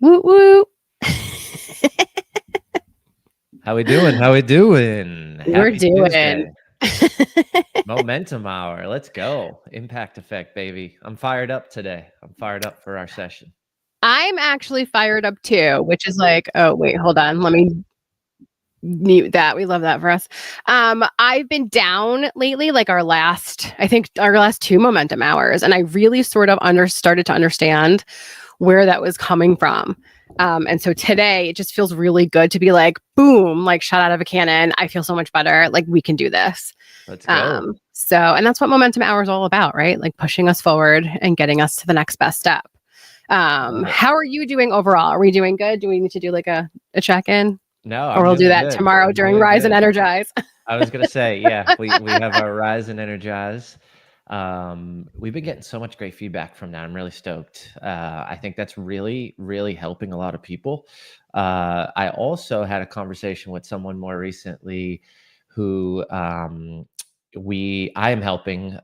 Woo woo. How we doing? How we doing? We're Happy doing. Tuesday. Momentum hour. Let's go. Impact effect, baby. I'm fired up today. I'm fired up for our session. I'm actually fired up too, which is like, oh wait, hold on. Let me mute that. We love that for us. I've been down lately, like I think our last two momentum hours, and I really sort of started to understand where that was coming from. And so today it just feels really good to be like, boom, like shot out of a cannon. I feel so much better. Like we can do this. Let's go. And that's what momentum hour is all about, right? Like pushing us forward and getting us to the next best step. How are you doing overall? Are we doing good? Do we need to do like a check-in? No, Or I'm we'll do doing that good. tomorrow I'm during doing Rise and good. Energize. I was gonna say, yeah, we have our Rise and Energize. We've been getting so much great feedback from that. I'm really stoked. I think that's really, really helping a lot of people. I also had a conversation with someone more recently who I am helping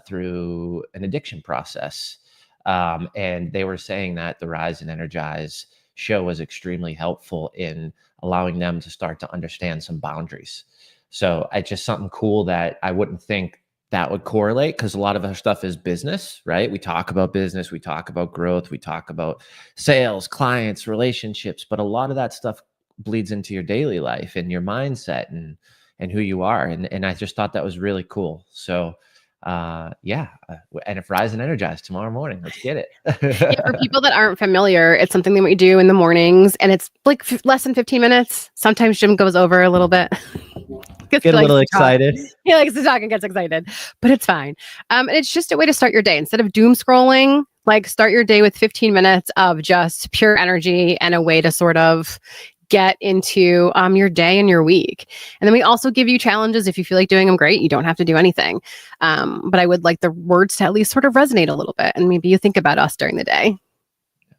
through an addiction process. And they were saying that the Rise and Energize show was extremely helpful in allowing them to start to understand some boundaries. So it's just something cool that I wouldn't think that would correlate, because a lot of our stuff is business, right? We talk about business, we talk about growth, we talk about sales, clients, relationships, but a lot of that stuff bleeds into your daily life and your mindset and who you are. And I just thought that was really cool. So and if Rise and Energize tomorrow morning, let's get it. Yeah, for people that aren't familiar, it's something that we do in the mornings, and it's like less than 15 minutes. Sometimes Jim goes over a little bit. Get a little excited. He likes to talk and gets excited, but it's fine. And it's just a way to start your day. Instead of doom scrolling, like start your day with 15 minutes of just pure energy and a way to sort of get into your day and your week. And then we also give you challenges. If you feel like doing them, great. You don't have to do anything. But I would like the words to at least sort of resonate a little bit. And maybe you think about us during the day.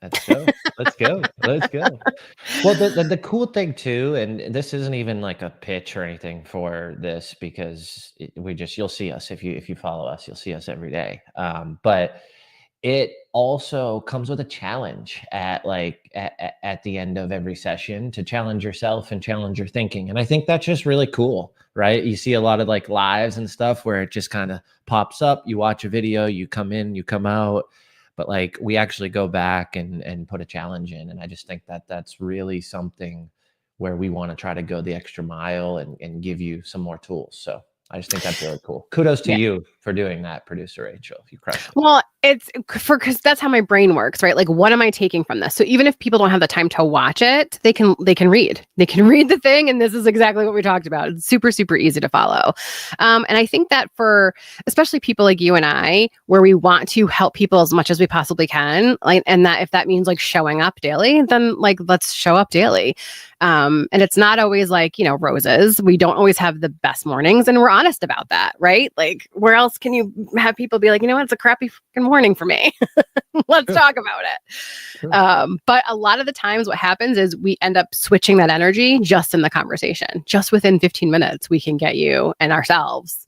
Let's go. Let's go. Let's go. Well, the cool thing too, and this isn't even like a pitch or anything for this, because you'll see us if you follow us, you'll see us every day. But it also comes with a challenge at the end of every session, to challenge yourself and challenge your thinking. And I think that's just really cool, right? You see a lot of like lives and stuff where it just kind of pops up. You watch a video, you come in, you come out, but like we actually go back and put a challenge in. And I just think that that's really something where we want to try to go the extra mile and give you some more tools. So I just think that's really cool. Kudos to you for doing that, producer Rachel. You crushed it. Well, it's because that's how my brain works, right? Like, what am I taking from this? So even if people don't have the time to watch it, they can read. They can read the thing, and this is exactly what we talked about. It's super, super easy to follow. And I think that for especially people like you and I, where we want to help people as much as we possibly can, like, and that if that means like showing up daily, then like let's show up daily. And it's not always like, roses. We don't always have the best mornings, and we're honest about that, right? Like, where else can you have people be like, you know what, it's a crappy fucking morning for me. Let's talk about it. But a lot of the times what happens is we end up switching that energy just in the conversation. Just within 15 minutes, we can get you and ourselves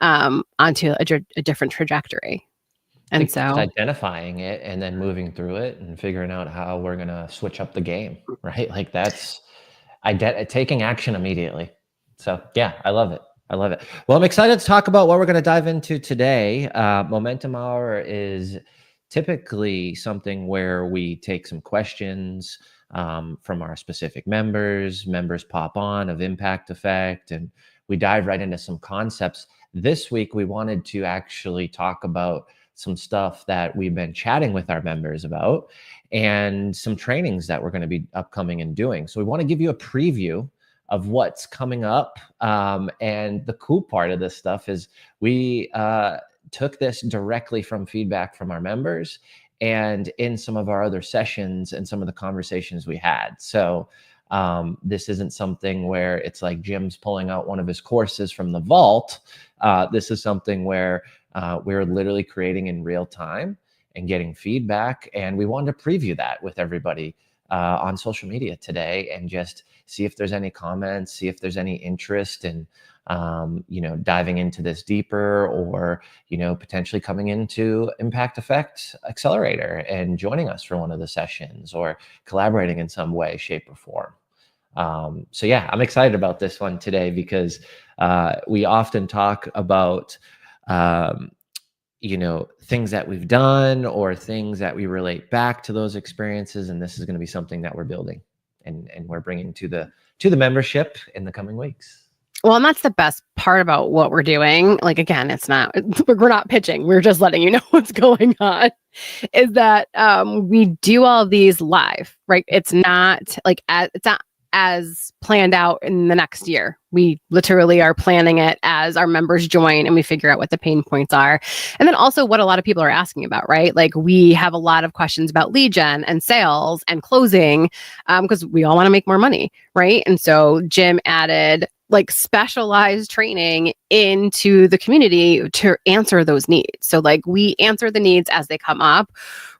onto a different trajectory. And so identifying it and then moving through it and figuring out how we're going to switch up the game, right? Like that's taking action immediately. So yeah, I love it. I love it. Well, I'm excited to talk about what we're going to dive into today. Momentum Hour is typically something where we take some questions from our specific members. Members pop on of Impact Effect, and we dive right into some concepts. This week, we wanted to actually talk about some stuff that we've been chatting with our members about and some trainings that we're going to be upcoming and doing. So we want to give you a preview of what's coming up. And the cool part of this stuff is we took this directly from feedback from our members and in some of our other sessions and some of the conversations we had. So this isn't something where it's like Jim's pulling out one of his courses from the vault. This is something where we're literally creating in real time and getting feedback. And we wanted to preview that with everybody on social media today and just see if there's any comments, see if there's any interest in, diving into this deeper, or, potentially coming into Impact Effect Accelerator and joining us for one of the sessions, or collaborating in some way, shape, or form. So yeah, I'm excited about this one today because we often talk about, things that we've done or things that we relate back to those experiences. And this is going to be something that we're building and we're bringing to the membership in the coming weeks. Well, and that's the best part about what we're doing. Like, again, we're not pitching. We're just letting you know what's going on, is that we do all of these live, right? It's not as planned out in the next year. We literally are planning it as our members join and we figure out what the pain points are. And then also what a lot of people are asking about, right? Like, we have a lot of questions about lead gen and sales and closing, because we all want to make more money, right? And so Jim added like specialized training into the community to answer those needs. So like, we answer the needs as they come up.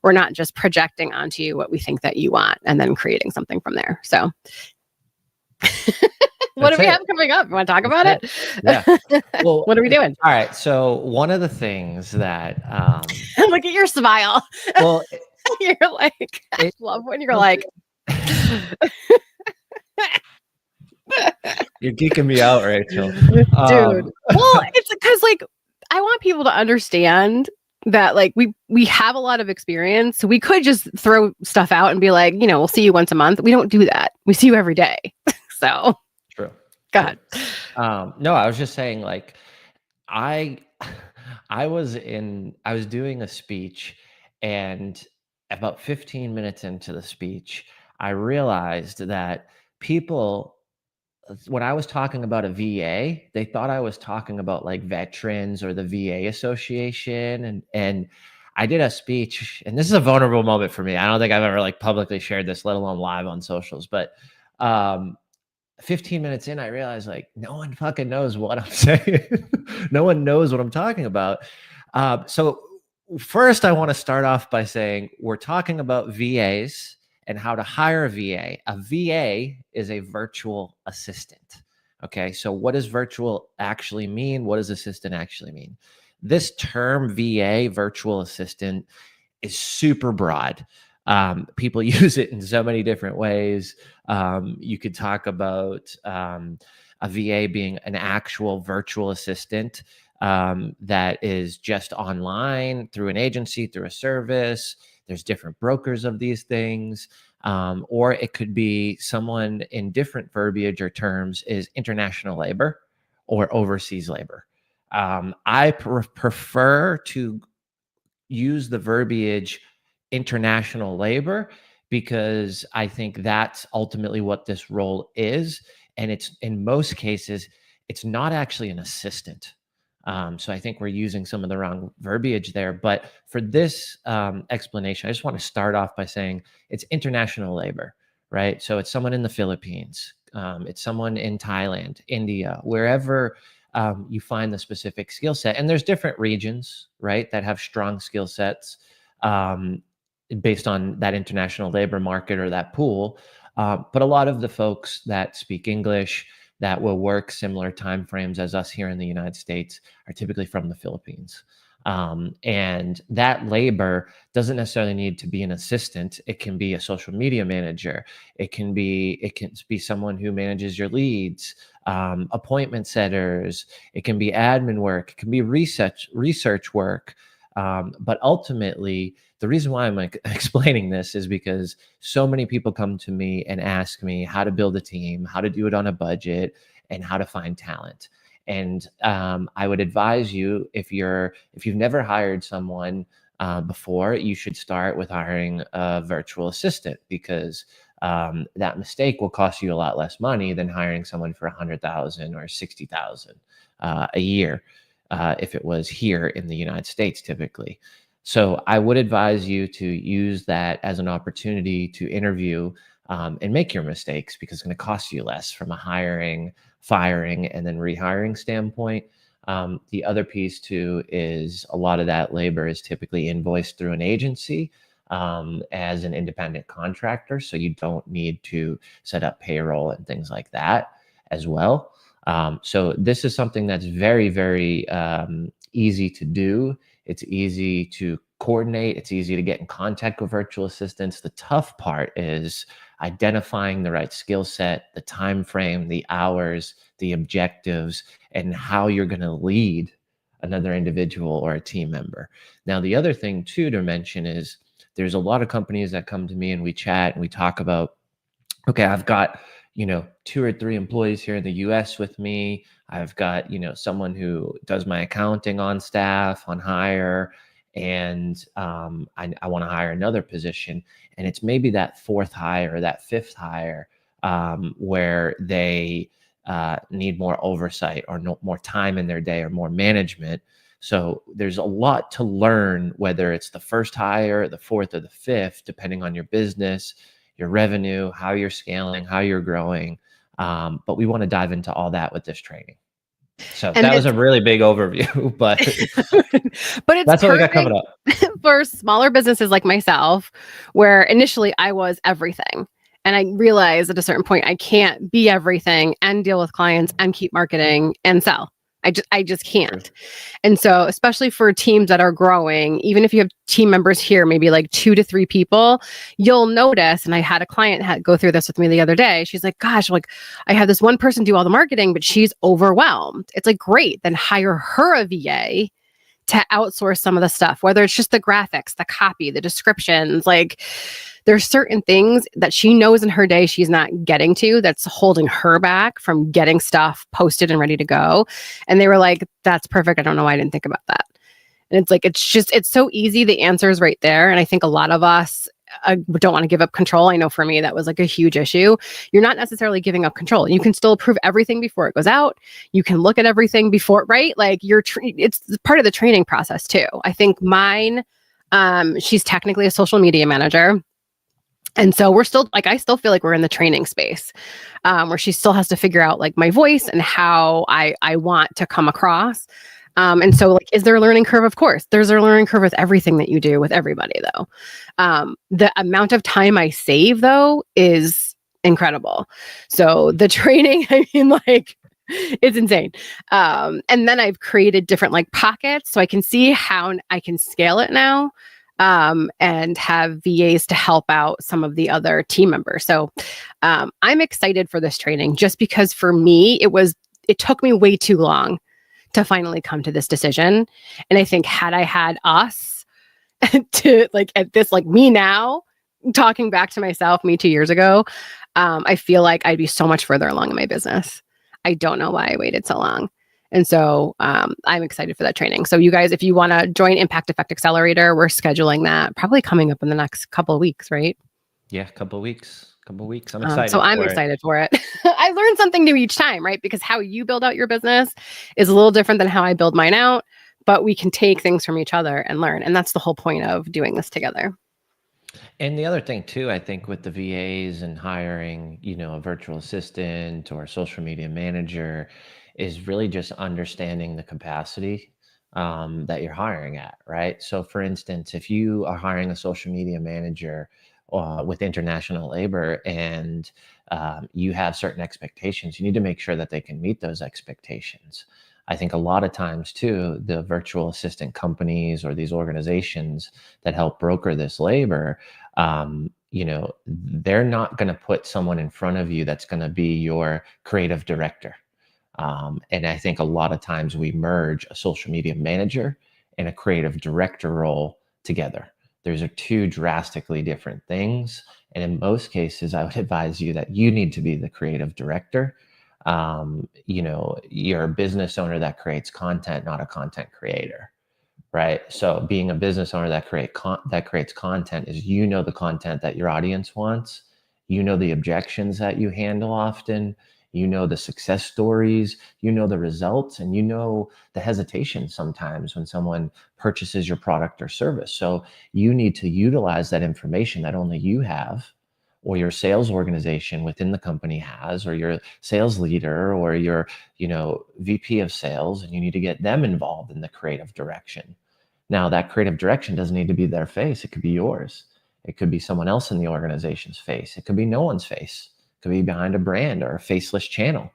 We're not just projecting onto you what we think that you want and then creating something from there. So what do we have coming up? You want to talk about it? Yeah. Well, what are we doing? All right. So one of the things that look at your smile. Well, you're like, I love when you're like you're geeking me out, Rachel. Dude. Well, it's because like, I want people to understand that like we have a lot of experience. So we could just throw stuff out and be like, we'll see you once a month. We don't do that. We see you every day. So true. Go ahead. No, I was just saying, like, I was doing a speech, and about 15 minutes into the speech, I realized that people, when I was talking about a VA, they thought I was talking about like veterans or the VA Association. And I did a speech, and this is a vulnerable moment for me. I don't think I've ever like publicly shared this, let alone live on socials. But 15 minutes in, I realized like no one fucking knows what I'm saying. No one knows what I'm talking about. So first, I want to start off by saying we're talking about VAs and how to hire a VA. A VA is a virtual assistant. Okay, so what does virtual actually mean? What does assistant actually mean? This term VA, virtual assistant, is super broad. People use it in so many different ways. You could talk about a VA being an actual virtual assistant that is just online through an agency, through a service. There's different brokers of these things. Or it could be someone in different verbiage or terms is international labor or overseas labor. I prefer to use the verbiage international labor because I think that's ultimately what this role is. And it's, in most cases, it's not actually an assistant. So I think we're using some of the wrong verbiage there. But for this explanation, I just want to start off by saying it's international labor, right? So it's someone in the Philippines. It's someone in Thailand, India, wherever you find the specific skill set. And there's different regions, right, that have strong skill sets based on that international labor market or that pool. But a lot of the folks that speak English, that will work similar timeframes as us here in the United States, are typically from the Philippines. And that labor doesn't necessarily need to be an assistant. It can be a social media manager. It can be someone who manages your leads, appointment setters. It can be admin work. It can be research work. But ultimately, the reason why I'm explaining this is because so many people come to me and ask me how to build a team, how to do it on a budget, and how to find talent. And I would advise you, if you've never hired someone before, you should start with hiring a virtual assistant, because that mistake will cost you a lot less money than hiring someone for $100,000 or $60,000 a year if it was here in the United States, typically. So I would advise you to use that as an opportunity to interview and make your mistakes, because it's going to cost you less from a hiring, firing, and then rehiring standpoint. The other piece too is a lot of that labor is typically invoiced through an agency. as an independent contractor. So you don't need to set up payroll and things like that as well. So this is something that's very, very easy to do. It's easy to coordinate. It's easy to get in contact with virtual assistants. The tough part is identifying the right skill set, the time frame, the hours, the objectives, and how you're going to lead another individual or a team member. Now, the other thing too to mention is there's a lot of companies that come to me and we chat and we talk about, okay, I've got, 2 or 3 employees here in the US with me. I've got, someone who does my accounting on staff, on hire, and I want to hire another position. And it's maybe that 4th hire or that 5th hire where they need more oversight or more time in their day or more management. So there's a lot to learn, whether it's the 1st hire, the 4th, or the 5th, depending on your business, your revenue, how you're scaling, how you're growing. But we want to dive into all that with this training. So And that was a really big overview, but but it's that's what we got perfect coming up. for smaller businesses like myself, where initially I was everything. And I realized at a certain point, I can't be everything and deal with clients and keep marketing and sell. I just can't. And so, especially for teams that are growing, even if you have team members here, maybe like 2 to 3 people, you'll notice. And I had a client go through this with me the other day. She's like, gosh, like I have this one person do all the marketing, but she's overwhelmed. It's like, great, then hire her a VA to outsource some of the stuff, whether it's just the graphics, the copy, the descriptions. Like there's certain things that she knows in her day she's not getting to that's holding her back from getting stuff posted and ready to go. And they were like, that's perfect. I don't know why I didn't think about that. And it's like, it's so easy. The answer is right there. And I think a lot of us don't want to give up control. I know for me, that was like a huge issue. You're not necessarily giving up control. You can still approve everything before it goes out. You can look at everything before, right? Like it's part of the training process too. I think mine, she's technically a social media manager. And so we're still like, I still feel like we're in the training space where she still has to figure out like my voice and how I want to come across. And so like, is there a learning curve? Of course, there's a learning curve with everything that you do with everybody though. The amount of time I save though is incredible. So the training, I mean, like it's insane. And then I've created different like pockets so I can see how I can scale it now. And have VAs to help out some of the other team members. So I'm excited for this training just because for me, it took me way too long to finally come to this decision. And I think had I had us to like at this, like me now, talking back to myself, me 2 years ago, I feel like I'd be so much further along in my business. I don't know why I waited so long. And so I'm excited for that training. So you guys, if you want to join Impact Effect Accelerator, we're scheduling that probably coming up in the next couple of weeks, right? Yeah, couple of weeks. I'm excited. So I'm excited for it. I learn something new each time, right? Because how you build out your business is a little different than how I build mine out, but we can take things from each other and learn. And that's the whole point of doing this together. And the other thing too, I think with the VAs and hiring, a virtual assistant or a social media manager is really just understanding the capacity that you're hiring at, right? So for instance, if you are hiring a social media manager with international labor and you have certain expectations, you need to make sure that they can meet those expectations. I think a lot of times too, the virtual assistant companies or these organizations that help broker this labor, they're not going to put someone in front of you that's going to be your creative director. And I think a lot of times we merge a social media manager and a creative director role together. Those are 2 drastically different things. And in most cases, I would advise you that you need to be the creative director. You're a business owner that creates content, not a content creator, right? So being a business owner that creates content is, the content that your audience wants, the objections that you handle often, the success stories, the results, and the hesitation sometimes when someone purchases your product or service. So you need to utilize that information that only you have, or your sales organization within the company has, or your sales leader, or your, VP of sales, and you need to get them involved in the creative direction. Now, that creative direction doesn't need to be their face. It could be yours. It could be someone else in the organization's face. It could be no one's face. It could be behind a brand or a faceless channel,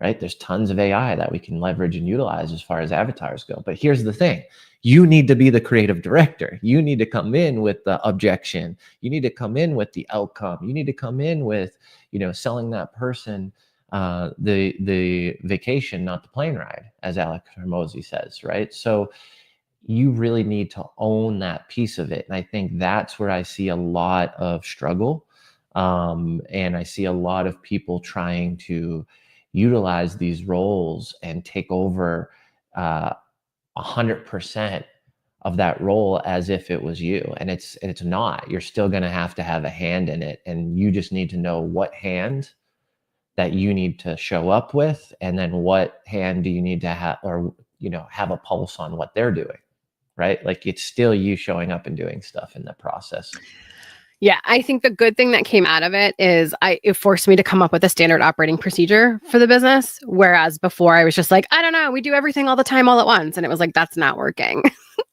right? There's tons of AI that we can leverage and utilize as far as avatars go. But here's the thing. You need to be the creative director. You need to come in with the objection. You need to come in with the outcome. You need to come in with, selling that person the vacation, not the plane ride, as Alex Hormozy says, right? So you really need to own that piece of it. And I think that's where I see a lot of struggle. And I see a lot of people trying to utilize these roles and take over 100% of that role as if it was you. And it's not. You're still going to have a hand in it. And you just need to know what hand that you need to show up with, and then what hand do you need to have, or have a pulse on what they're doing, right? Like, it's still you showing up and doing stuff in the process. Yeah, I think the good thing that came out of it is it forced me to come up with a standard operating procedure for the business. Whereas before I was just like, I don't know, we do everything all the time all at once. And it was like, that's not working.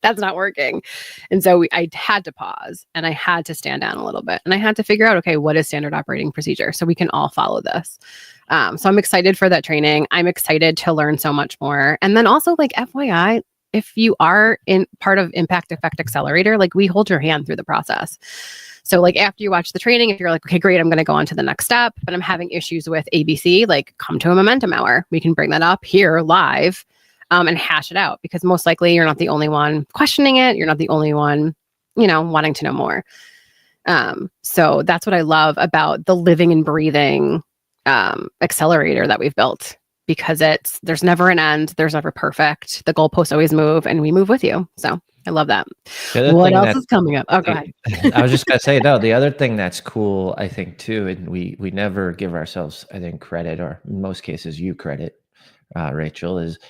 That's not working. And so I had to pause, and I had to stand down a little bit, and I had to figure out, okay, what is standard operating procedure so we can all follow this. So I'm excited for that training. I'm excited to learn so much more. And then also, like, FYI, if you are in part of Impact Effect Accelerator, like, we hold your hand through the process. So like, after you watch the training, if you're like, okay, great, I'm going to go on to the next step, but I'm having issues with ABC, like, come to a momentum hour. We can bring that up here live and hash it out, because most likely you're not the only one questioning it. You're not the only one, wanting to know more. So that's what I love about the living and breathing accelerator that we've built, because there's never an end. There's never perfect. The goalposts always move, and we move with you. So I love that. What else is coming up? Oh, go ahead. I was just going to say, no, the other thing that's cool, I think, too, and we never give ourselves, I think, credit, or in most cases you credit, Rachel, is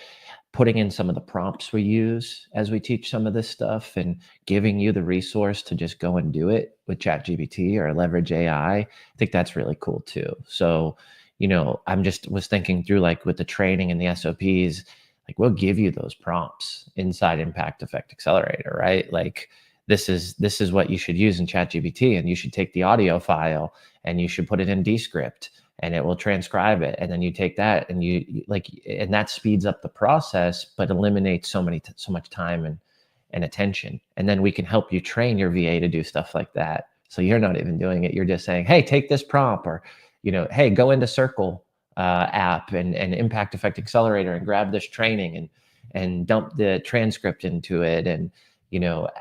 putting in some of the prompts we use as we teach some of this stuff, and giving you the resource to just go and do it with ChatGPT or leverage AI. I think that's really cool too. So, was thinking through, like, with the training and the SOPs, like, we'll give you those prompts inside Impact Effect Accelerator, right? Like, this is what you should use in ChatGPT, and you should take the audio file and you should put it in Descript, and it will transcribe it. And then you take that and and that speeds up the process, but eliminates so much time and attention. And then we can help you train your VA to do stuff like that. So you're not even doing it. You're just saying, hey, take this prompt, or, hey, go into Circle app and Impact Effect Accelerator and grab this training and dump the transcript into it, and,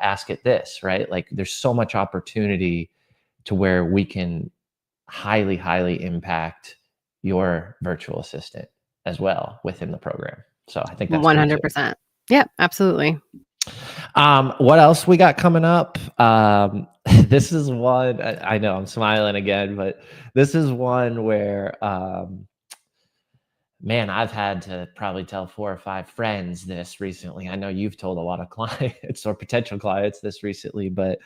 ask it this, right? Like, there's so much opportunity to where we can highly, highly impact your virtual assistant as well within the program. So I think that's 100%. Yeah, absolutely. What else we got coming up? This is one, I know I'm smiling again, but this is one where, man, I've had to probably tell 4 or 5 friends this recently. I know you've told a lot of clients or potential clients this recently, but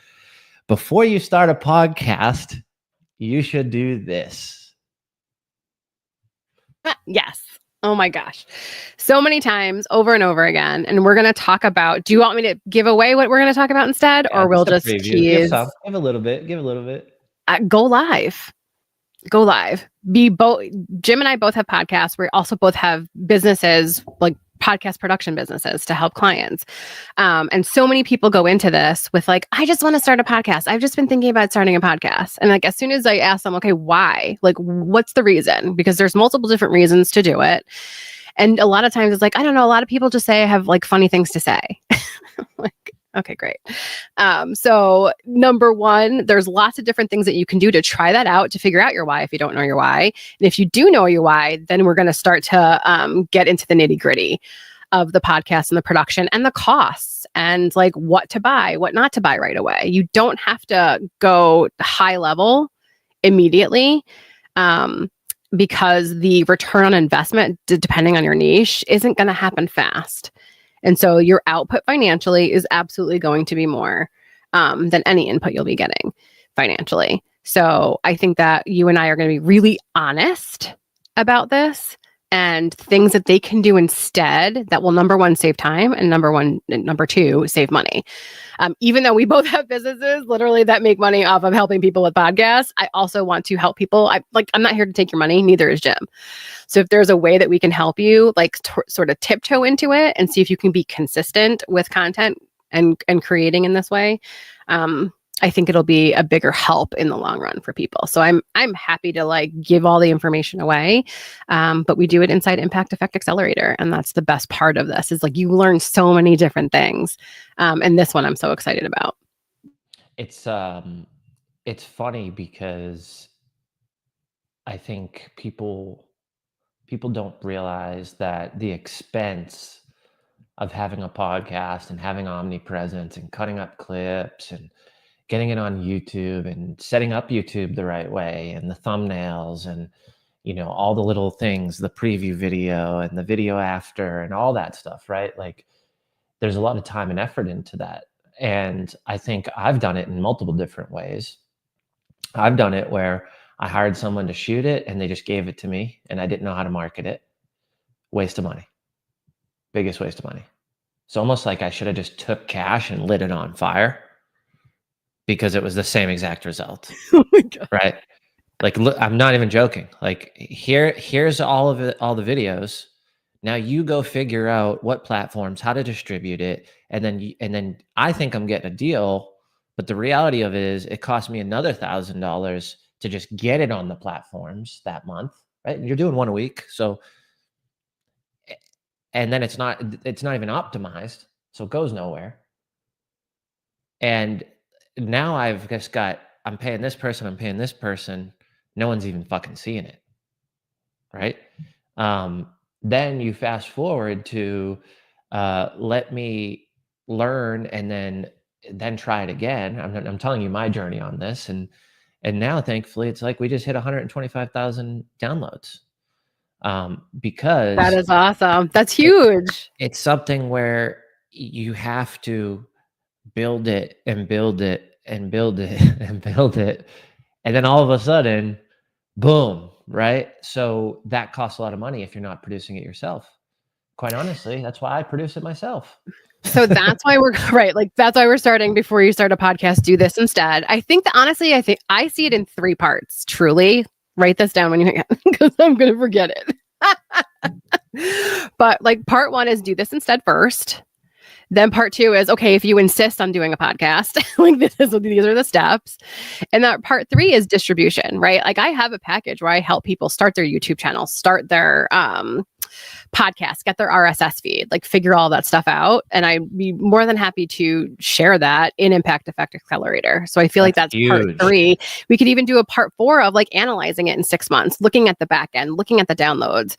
before you start a podcast, you should do this. Yes. Oh my gosh. So many times, over and over again. And we're going to talk about, do you want me to give away what we're going to talk about instead? Yeah, or we'll just tease? Give a little bit. Go live. Go live. Jim and I both have podcasts. We also both have businesses, like podcast production businesses, to help clients. And so many people go into this with, like, I just want to start a podcast. I've just been thinking about starting a podcast. And, like, as soon as I ask them, okay, why? Like, what's the reason? Because there's multiple different reasons to do it. And a lot of times it's like, I don't know, a lot of people just say I have, like, funny things to say. Like, okay, great. So number one, there's lots of different things that you can do to try that out, to figure out your why if you don't know your why. And if you do know your why, then we're going to start to get into the nitty gritty of the podcast and the production and the costs, and, like, what to buy, what not to buy right away. You don't have to go high level immediately, because the return on investment, depending on your niche, isn't going to happen fast. And so your output financially is absolutely going to be more than any input you'll be getting financially. So I think that you and I are going to be really honest about this, and things that they can do instead that will, number one, save time, and number two, save money. Even though we both have businesses literally that make money off of helping people with podcasts, I also want to help people. I'm not here to take your money, neither is Jim. So if there's a way that we can help you, sort of tiptoe into it and see if you can be consistent with content and creating in this way, I think it'll be a bigger help in the long run for people. So I'm happy to give all the information away, but we do it inside Impact Effect Accelerator, and that's the best part of this. Is you learn so many different things, and this one I'm so excited about. It's funny because I think people don't realize that the expense of having a podcast and having omnipresence and cutting up clips and getting it on YouTube and setting up YouTube the right way and the thumbnails and, all the little things, the preview video and the video after and all that stuff, right? There's a lot of time and effort into that. And I think I've done it in multiple different ways. I've done it where I hired someone to shoot it and they just gave it to me and I didn't know how to market it. Waste of money. Biggest waste of money. It's almost like I should have just took cash and lit it on fire, because it was the same exact result. Oh my God. Right? Look, I'm not even joking. Here's all of it, all the videos. Now you go figure out what platforms, how to distribute it, and then I think I'm getting a deal, but the reality of it is it cost me another $1,000 to just get it on the platforms that month, right? And you're doing one a week, so, and then it's not even optimized, so it goes nowhere. And now I've just I'm paying this person. No one's even fucking seeing it. Right. Then you fast forward to let me learn and then try it again. I'm telling you my journey on this. And now thankfully it's we just hit 125,000 downloads. Because that is awesome. That's huge. It's something where you have to build it and build it and build it and build it. And then all of a sudden, boom, right? So that costs a lot of money if you're not producing it yourself. Quite honestly, that's why I produce it myself. So that's why we're right. That's why we're starting before you start a podcast, do this instead. I think that honestly, I see it in 3 parts. Truly, write this down when you because I'm going to forget it. But part 1 is do this instead first. Then part 2 is, okay, if you insist on doing a podcast, these are the steps. And that part 3 is distribution, right? I have a package where I help people start their YouTube channels, start their podcast, get their RSS feed, figure all that stuff out. And I'd be more than happy to share that in Impact Effect Accelerator. So I feel that's huge. Part 3. We could even do a part 4 of analyzing it in 6 months, looking at the back end, looking at the downloads.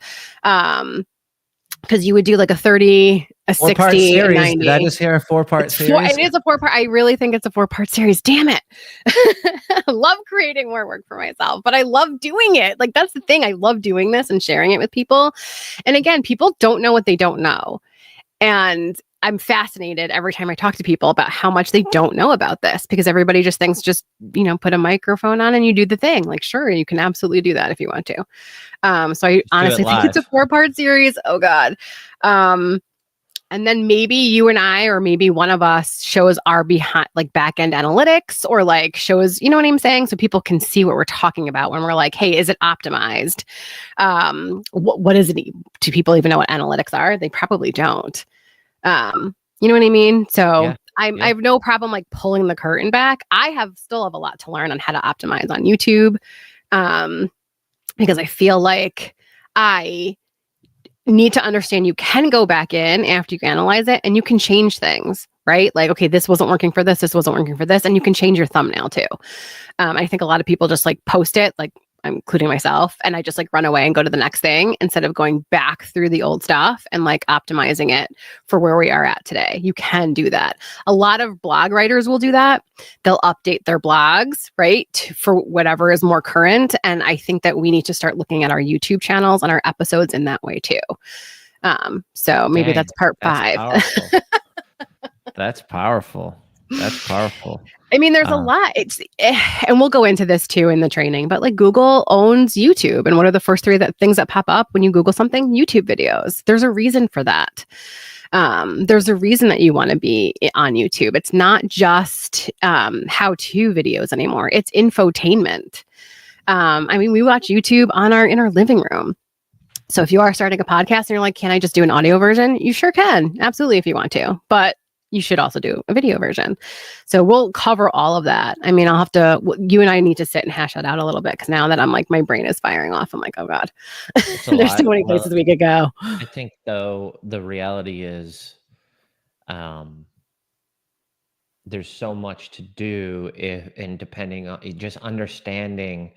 Because you would do a 30, a 60, a 90. Did I just hear a 4-part series? It is a 4-part. I really think it's a 4-part series. Damn it. I love creating more work for myself, but I love doing it. That's the thing. I love doing this and sharing it with people. And again, people don't know what they don't know. And I'm fascinated every time I talk to people about how much they don't know about this, because everybody just thinks put a microphone on and you do the thing. Sure, you can absolutely do that if you want to. So I honestly think it's a 4-part series. Oh God. And then maybe you and I, or maybe one of us shows our behind back end analytics, or shows, you know what I'm saying? So people can see what we're talking about when we're hey, is it optimized? What is it? Do people even know what analytics are? They probably don't. You know what I mean? So yeah. I have no problem pulling the curtain back. I still have a lot to learn on how to optimize on YouTube. Because I feel I need to understand you can go back in after you analyze it and you can change things, right? Okay, this wasn't working for this wasn't working for this, and you can change your thumbnail too. I think a lot of people just post it, including myself, and I just run away and go to the next thing instead of going back through the old stuff and optimizing it for where we are at today. You can do that. A lot of blog writers will do that. They'll update their blogs, right, for whatever is more current. And I think that we need to start looking at our YouTube channels and our episodes in that way too. So maybe that's part 5. That's powerful. That's powerful. I mean, there's a lot. And we'll go into this too in the training, but like Google owns YouTube. And what are the first three things that pop up when you Google something? YouTube videos. There's a reason for that. There's a reason that you want to be on YouTube. It's not just how-to videos anymore. It's infotainment. I mean, we watch YouTube in our living room. So if you are starting a podcast and you're like, can I just do an audio version? You sure can. Absolutely, if you want to. But you should also do a video version. So we'll cover all of that. I mean, you and I need to sit and hash that out a little bit, because now that I'm like, my brain is firing off. I'm like, oh God, there's so many places we could go. I think though, the reality is, there's so much to do and depending on just understanding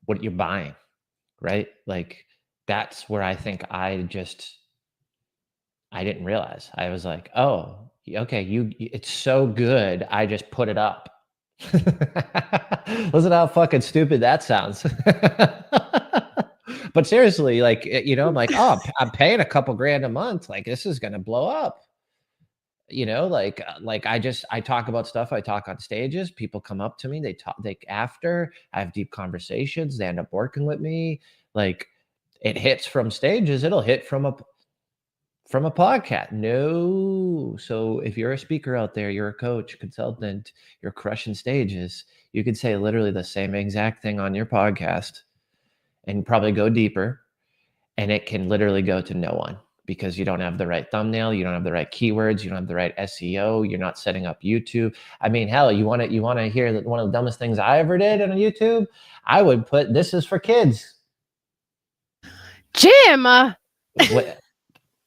what you're buying, right? Like that's where I think I didn't realize. I was like, oh, okay, it's so good. I just put it up. Listen how fucking stupid that sounds. But seriously, like, I'm like, oh, I'm paying a couple grand a month. Like, this is going to blow up. I talk about stuff. I talk on stages. People come up to me. After I have deep conversations, they end up working with me. Like, it hits from stages. It'll hit from a podcast. No. So if you're a speaker out there, you're a coach, consultant, you're crushing stages, you could say literally the same exact thing on your podcast and probably go deeper. And it can literally go to no one because you don't have the right thumbnail. You don't have the right keywords. You don't have the right SEO. You're not setting up YouTube. I mean, hell, you want to hear that one of the dumbest things I ever did on YouTube? I would put, this is for kids. Jim.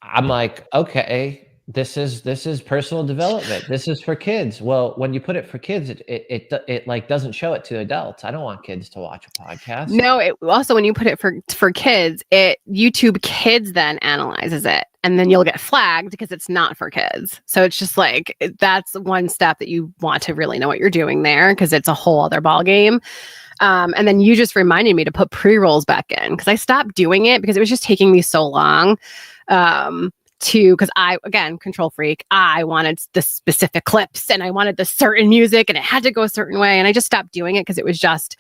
I'm like, okay, this is personal development. This is for kids. Well, when you put it for kids, it like doesn't show it to adults. I don't want kids to watch a podcast. No, also when you put it for kids, YouTube Kids then analyzes it, and then you'll get flagged because it's not for kids. So it's just like, that's one step that you want to really know what you're doing there, because it's a whole other ball game. And then you just reminded me to put pre-rolls back in, because I stopped doing it because it was just taking me so long. Because I, again, control freak, I wanted the specific clips and I wanted the certain music and it had to go a certain way. And I just stopped doing it because it was just,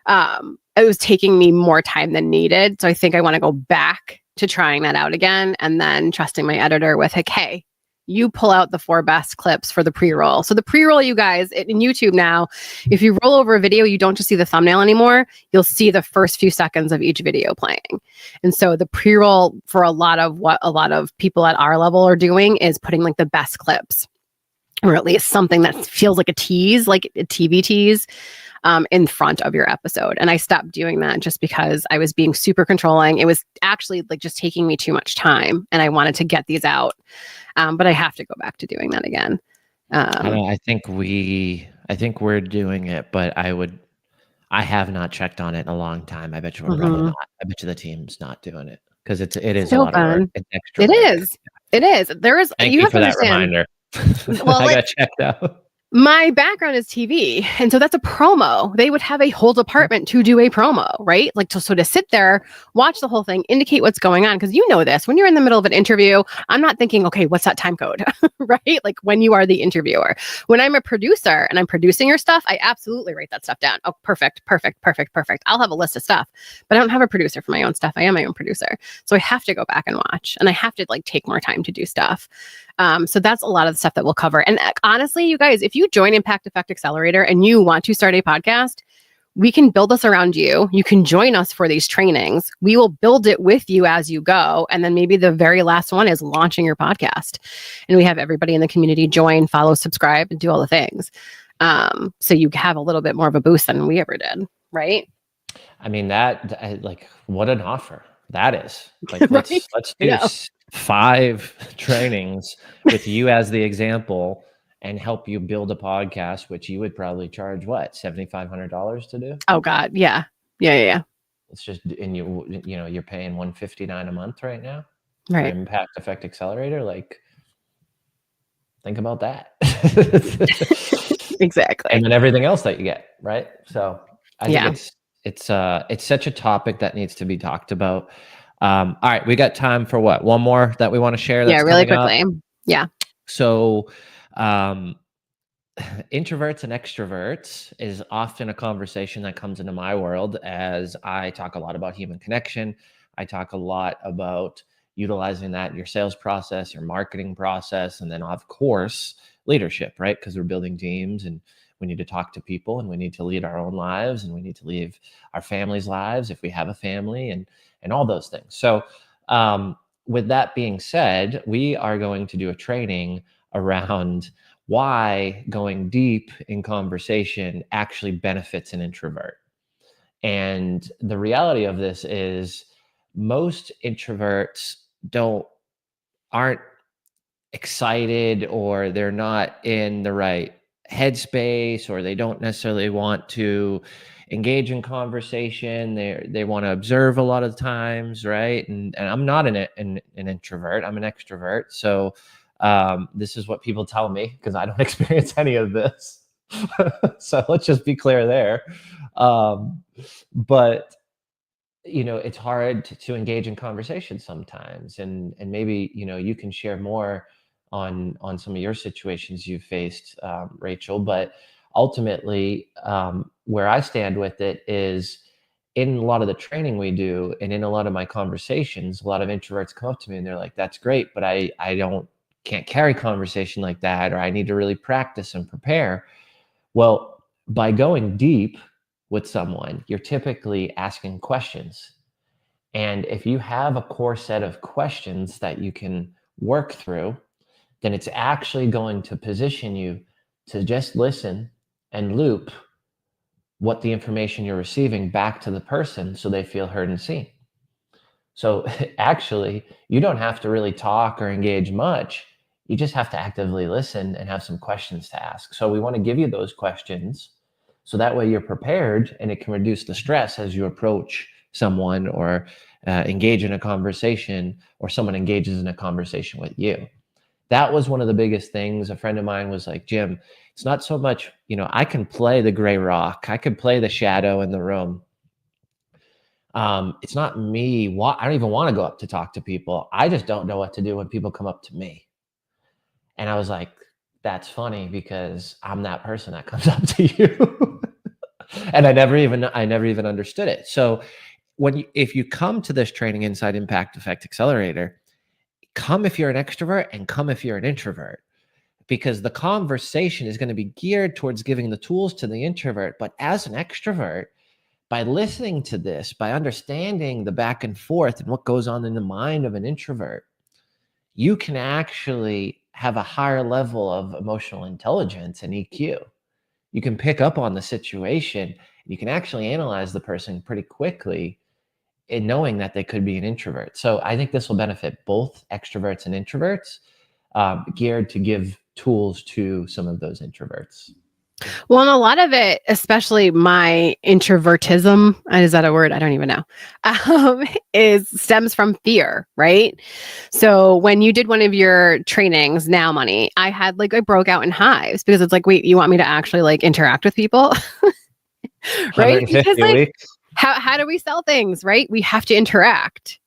it was taking me more time than needed. So I think I want to go back to trying that out again, and then trusting my editor with, like, hey, you pull out the 4 best clips for the pre-roll. So the pre-roll, you guys, in YouTube now, if you roll over a video, you don't just see the thumbnail anymore. You'll see the first few seconds of each video playing. And so the pre-roll, for a lot of what a lot of people at our level are doing, is putting like the best clips, or at least something that feels like a tease, like a TV tease, in front of your episode. And I stopped doing that just because I was being super controlling. It was actually like just taking me too much time, and I wanted to get these out. But I have to go back to doing that again. I think we're doing it, but I have not checked on it in a long time. I bet you we're probably not. I bet you the team's not doing it, because it is so a lot of work. It's extra. It is. It is. There is. Thank you for that reminder. Well, I got checked out. My background is TV. And so that's a promo. They would have a whole department to do a promo, right? Like to sit there, watch the whole thing, indicate what's going on. Because you know this, when you're in the middle of an interview, I'm not thinking, okay, what's that time code, right? Like when you are the interviewer. When I'm a producer and I'm producing your stuff, I absolutely write that stuff down. Oh, perfect. I'll have a list of stuff, but I don't have a producer for my own stuff. I am my own producer. So I have to go back and watch, and I have to like take more time to do stuff. So that's a lot of the stuff that we'll cover. And honestly, you guys, if you join Impact Effect Accelerator and you want to start a podcast, we can build this around you. You can join us for these trainings. We will build it with you as you go. And then maybe the very last one is launching your podcast. And we have everybody in the community join, follow, subscribe, and do all the things. So you have a little bit more of a boost than we ever did, right? I mean, like, what an offer that is. Like, Right? let's do 5 trainings with you as the example and help you build a podcast, which you would probably charge what, $7,500 to do? Oh God. Yeah. It's just, and you're paying $159 a month right now. Right. For Impact Effect Accelerator. Like, think about that. Exactly. And then everything else that you get. Right. So I think it's such a topic that needs to be talked about. All right, we got time for what? One more that we want to share? That's really quickly. up? Yeah. So introverts and extroverts is often a conversation that comes into my world, as I talk a lot about human connection. I talk a lot about utilizing that in your sales process, your marketing process, and then of course, leadership, right? Because we're building teams and we need to talk to people and we need to lead our own lives and we need to lead our families' lives if we have a family and all those things. So with that being said, we are going to do a training around why going deep in conversation actually benefits an introvert. And the reality of this is most introverts aren't excited, or they're not in the right headspace, or they don't necessarily want to engage in conversation. They want to observe a lot of times, right? And I'm not an introvert. I'm an extrovert. So this is what people tell me because I don't experience any of this. So let's just be clear there. But it's hard to engage in conversation sometimes, and maybe you can share more on some of your situations you've faced, Rachel. But ultimately, where I stand with it is, in a lot of the training we do and in a lot of my conversations, a lot of introverts come up to me and they're like, that's great, but I can't carry conversation like that, or I need to really practice and prepare. Well, by going deep with someone, you're typically asking questions. And if you have a core set of questions that you can work through, then it's actually going to position you to just listen and loop what the information you're receiving back to the person so they feel heard and seen. So actually, you don't have to really talk or engage much. You just have to actively listen and have some questions to ask. So we want to give you those questions so that way you're prepared, and it can reduce the stress as you approach someone or engage in a conversation, or someone engages in a conversation with you. That was one of the biggest things. A friend of mine was like, Jim, it's not so much, I can play the gray rock. I can play the shadow in the room. It's not me. I don't even want to go up to talk to people. I just don't know what to do when people come up to me. And I was like, that's funny, because I'm that person that comes up to you. And I never even understood it. So if you come to this training, Inside Impact Effect Accelerator, come if you're an extrovert and come if you're an introvert, because the conversation is going to be geared towards giving the tools to the introvert. But as an extrovert, by listening to this, by understanding the back and forth and what goes on in the mind of an introvert, you can actually have a higher level of emotional intelligence and EQ. You can pick up on the situation. You can actually analyze the person pretty quickly in knowing that they could be an introvert. So I think this will benefit both extroverts and introverts, geared to give tools to some of those introverts. Well, and a lot of it, especially my introvertism, is that a word? I don't even know, stems from fear, right? So when you did one of your trainings, Now Money, I broke out in hives, because it's like, wait, you want me to actually interact with people? Right? Because how do we sell things, right? We have to interact.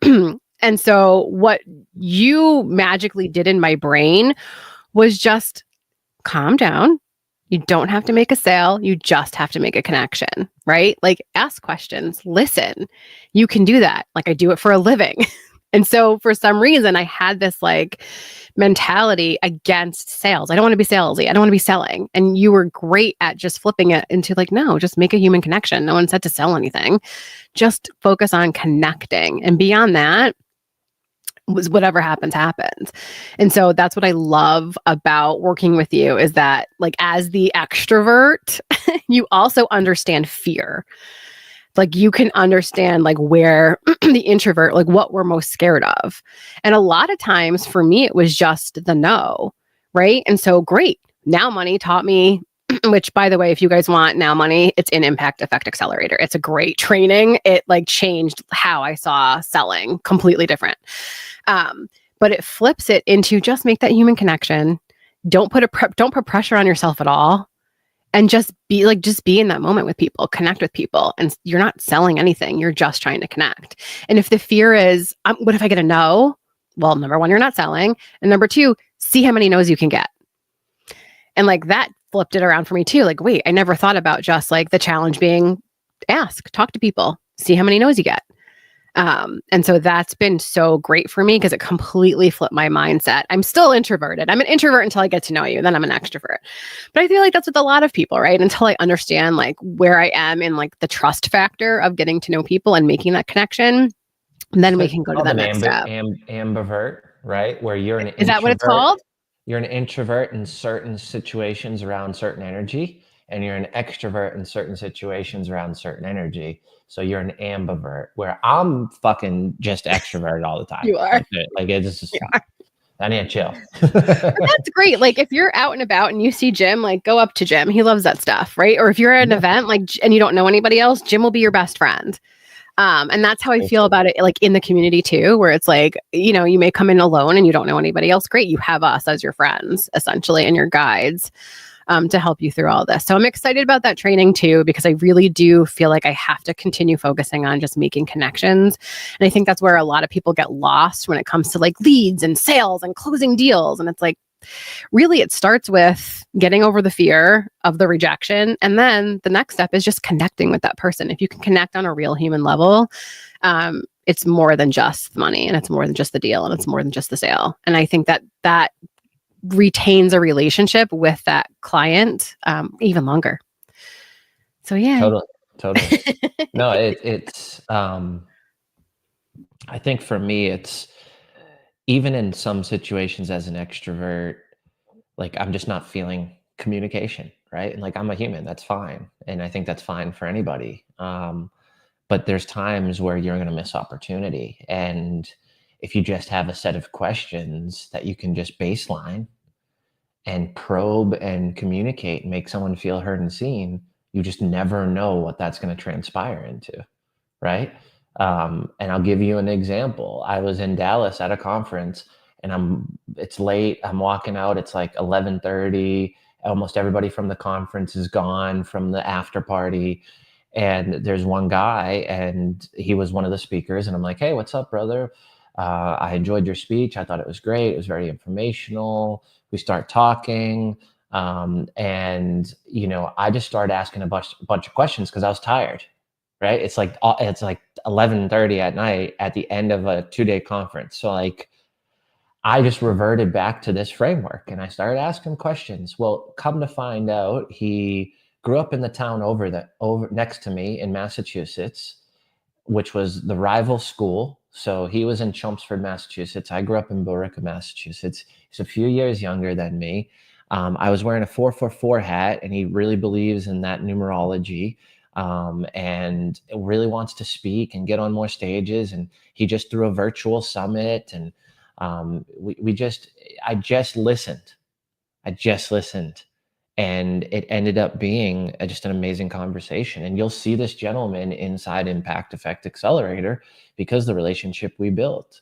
And so what you magically did in my brain was just calm down. You don't have to make a sale. You just have to make a connection, right? Ask questions, listen. You can do that. I do it for a living. And so for some reason, I had this mentality against sales. I don't want to be salesy. I don't want to be selling. And you were great at just flipping it into no, just make a human connection. No one said to sell anything. Just focus on connecting. And beyond that, was whatever happens. And so that's what I love about working with you, is that as the extrovert, you also understand fear. You can understand where the introvert, what we're most scared of. And a lot of times for me, it was just the no, right? And so great. Now Money taught me, which by the way, if you guys want Now Money, it's in Impact Effect Accelerator. It's a great training. It changed how I saw selling, completely different. But it flips it into just make that human connection. Don't put pressure on yourself at all. And just be in that moment with people, connect with people. And you're not selling anything. You're just trying to connect. And if the fear is, what if I get a no? Well, number one, you're not selling. And number two, see how many no's you can get. And like that flipped it around for me too. Like, wait, I never thought about just like the challenge being ask, talk to people, see how many no's you get. And so that's been so great for me because it completely flipped my mindset. I'm still introverted. I'm an introvert until I get to know you. Then I'm an extrovert. But I feel like that's with a lot of people, right? Until I understand like where I am in like the trust factor of getting to know people and making that connection, then we can go to that next step. Ambivert, right? Where you're an Is that what it's introvert. called? You're an introvert in certain situations around certain energy, and you're an extrovert in certain situations around certain energy. So you're an ambivert, where I'm fucking just extroverted all the time. You are. That's it. Like it's just, I need to chill. That's great. Like if you're out and about and you see Jim, like go up to Jim. He loves that stuff, right? Or if you're at an event, like, and you don't know anybody else, Jim will be your best friend. And that's how I feel about it, like in the community too, where it's like, you know, you may come in alone and you don't know anybody else. Great. You have us as your friends, essentially, and your guides to help you through all this. So I'm excited about that training too, because I really do feel like I have to continue focusing on just making connections. And I think that's where a lot of people get lost when it comes to like leads and sales and closing deals. And it's like, really, it starts with getting over the fear of the rejection. And then the next step is just connecting with that person. If you can connect on a real human level, it's more than just the money, and it's more than just the deal, and it's more than just the sale. And I think that that retains a relationship with that client even longer. So yeah. Totally. No, it's I think for me, it's even in some situations as an extrovert, like I'm just not feeling communication, right? And like I'm a human, that's fine. And I think that's fine for anybody. But there's times where you're going to miss opportunity. And if you just have a set of questions that you can just baseline and probe and communicate and make someone feel heard and seen, you just never know what that's going to transpire into, right? And I'll give you an example. I was in Dallas at a conference, and it's late. I'm walking out. It's like 11:30. Almost everybody from the conference is gone from the after party. And there's one guy, and he was one of the speakers. And I'm like, hey, what's up, brother? I enjoyed your speech. I thought it was great. It was very informational. We start talking. And, you know, I just started asking a bunch of questions because I was tired. Right. It's like 11:30 at night at the end of a 2-day conference. So like, I just reverted back to this framework and I started asking questions. Well, come to find out, he grew up in the town over next to me in Massachusetts, which was the rival school. So he was in Chelmsford, Massachusetts. I grew up in Billerica, Massachusetts. He's a few years younger than me. I was wearing a 444 hat, and he really believes in that numerology. And really wants to speak and get on more stages. And he just threw a virtual summit, and I just listened. And it ended up being just an amazing conversation. And you'll see this gentleman inside Impact Effect Accelerator because the relationship we built.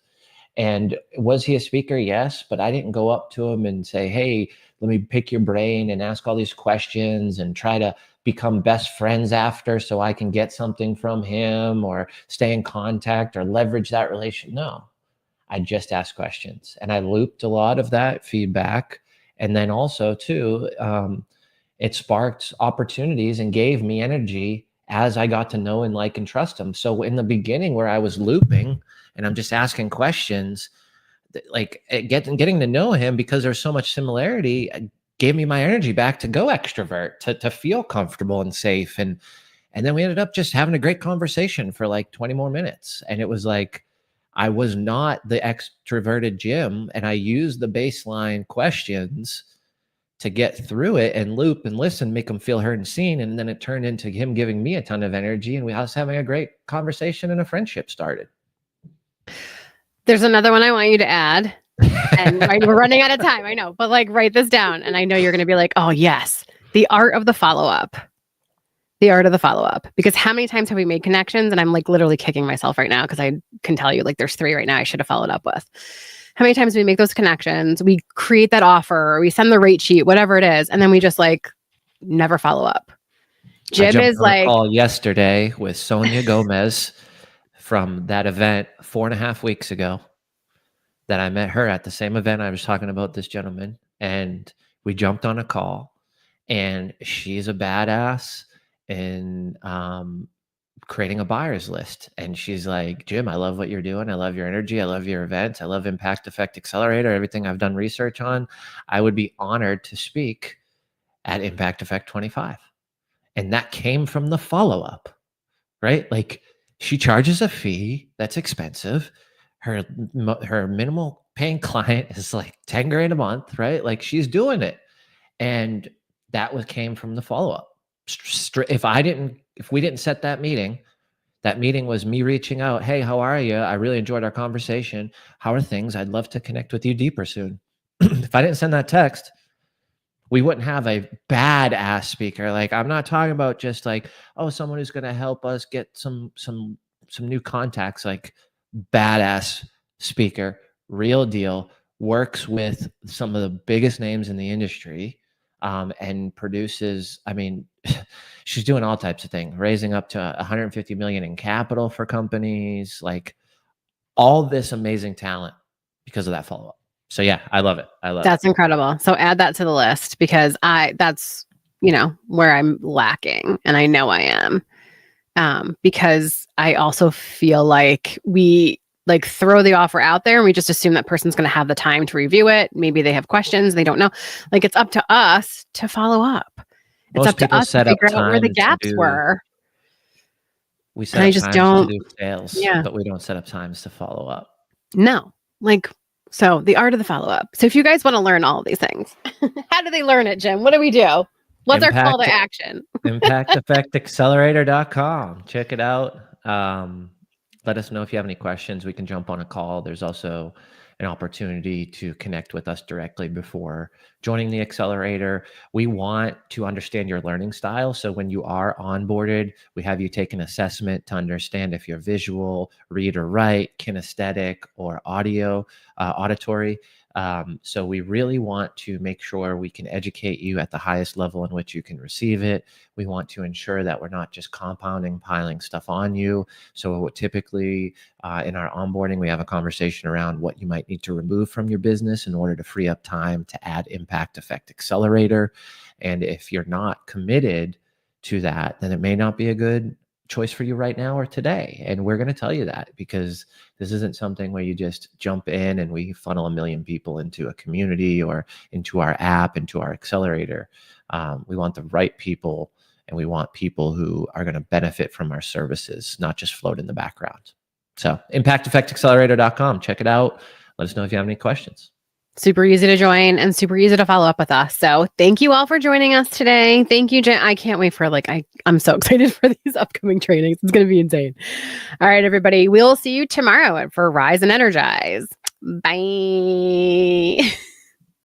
And was he a speaker? Yes, but I didn't go up to him and say, hey, let me pick your brain and ask all these questions and try to become best friends after so I can get something from him or stay in contact or leverage that relation. No, I just asked questions, and I looped a lot of that feedback. And then also too, it sparked opportunities and gave me energy as I got to know and like and trust him. So in the beginning where I was looping and I'm just asking questions, like getting to know him because there's so much similarity gave me my energy back to go extrovert, to feel comfortable and safe. And then we ended up just having a great conversation for like 20 more minutes. And it was like, I was not the extroverted Jim, and I used the baseline questions to get through it and loop and listen, make him feel heard and seen. And then it turned into him giving me a ton of energy, and we was having a great conversation, and a friendship started. There's another one I want you to add. And we're running out of time, I know, but like write this down. And I know you're going to be like, oh yes, the art of the follow-up. The art of the follow-up. Because how many times have we made connections? And I'm like literally kicking myself right now because I can tell you like there's 3 right now I should have followed up with. How many times do we make those connections? We create that offer, or we send the rate sheet, whatever it is, and then we just like never follow up. Jim is like, a call yesterday with Sonia Gomez from that event 4.5 weeks ago that I met her at the same event I was talking about this gentleman. And We jumped on a call, and she's a badass in creating a buyer's list. And she's like, Jim, I love what you're doing. I love your energy. I love your events. I love Impact Effect Accelerator, everything I've done research on. I would be honored to speak at Impact Effect 25. And that came from the follow-up, right? Like, she charges a fee that's expensive. Her minimal paying client is like 10 grand a month, right? Like, she's doing it. And that came from the follow-up. If we didn't set that meeting was me reaching out. Hey, how are you? I really enjoyed our conversation. How are things? I'd love to connect with you deeper soon. If I didn't send that text, we wouldn't have a badass speaker. Like, I'm not talking about just like, oh, someone who's going to help us get some new contacts. Like, badass speaker, real deal, works with some of the biggest names in the industry, and produces, I mean, she's doing all types of things, raising up to 150 million in capital for companies, like all this amazing talent because of that follow-up. So yeah, I love it. That's incredible. So add that to the list, because that's, where I'm lacking, and I know I am, because I also feel like we throw the offer out there and we just assume that person's going to have the time to review it. Maybe they have questions. They don't know. Like, it's up to us to follow up. It's Most up to us to figure out where the gaps were. We set up times to do sales, but we don't set up times to follow up. No. So the art of the follow-up. So if you guys want to learn all of these things, how do they learn it, Jim? What do we do? What's our call to action? ImpactEffectAccelerator.com. Check it out. Let us know if you have any questions. We can jump on a call. There's also an opportunity to connect with us directly before joining the accelerator. We want to understand your learning style. So when you are onboarded, we have you take an assessment to understand if you're visual, read or write, kinesthetic, or auditory. So we really want to make sure we can educate you at the highest level in which you can receive it. We want to ensure that we're not just piling stuff on you. So typically in our onboarding, we have a conversation around what you might need to remove from your business in order to free up time to add Impact Effect Accelerator. And if you're not committed to that, then it may not be a good choice for you right now or today. And we're going to tell you that, because this isn't something where you just jump in and we funnel 1 million people into a community or into our app, into our accelerator. We want the right people, and we want people who are going to benefit from our services, not just float in the background. So ImpactEffectAccelerator.com. Check it out. Let us know if you have any questions. Super easy to join and super easy to follow up with us. So thank you all for joining us today. Thank you, Jen. I can't wait for I'm so excited for these upcoming trainings. It's going to be insane. All right, everybody. We'll see you tomorrow for Rise and Energize. Bye.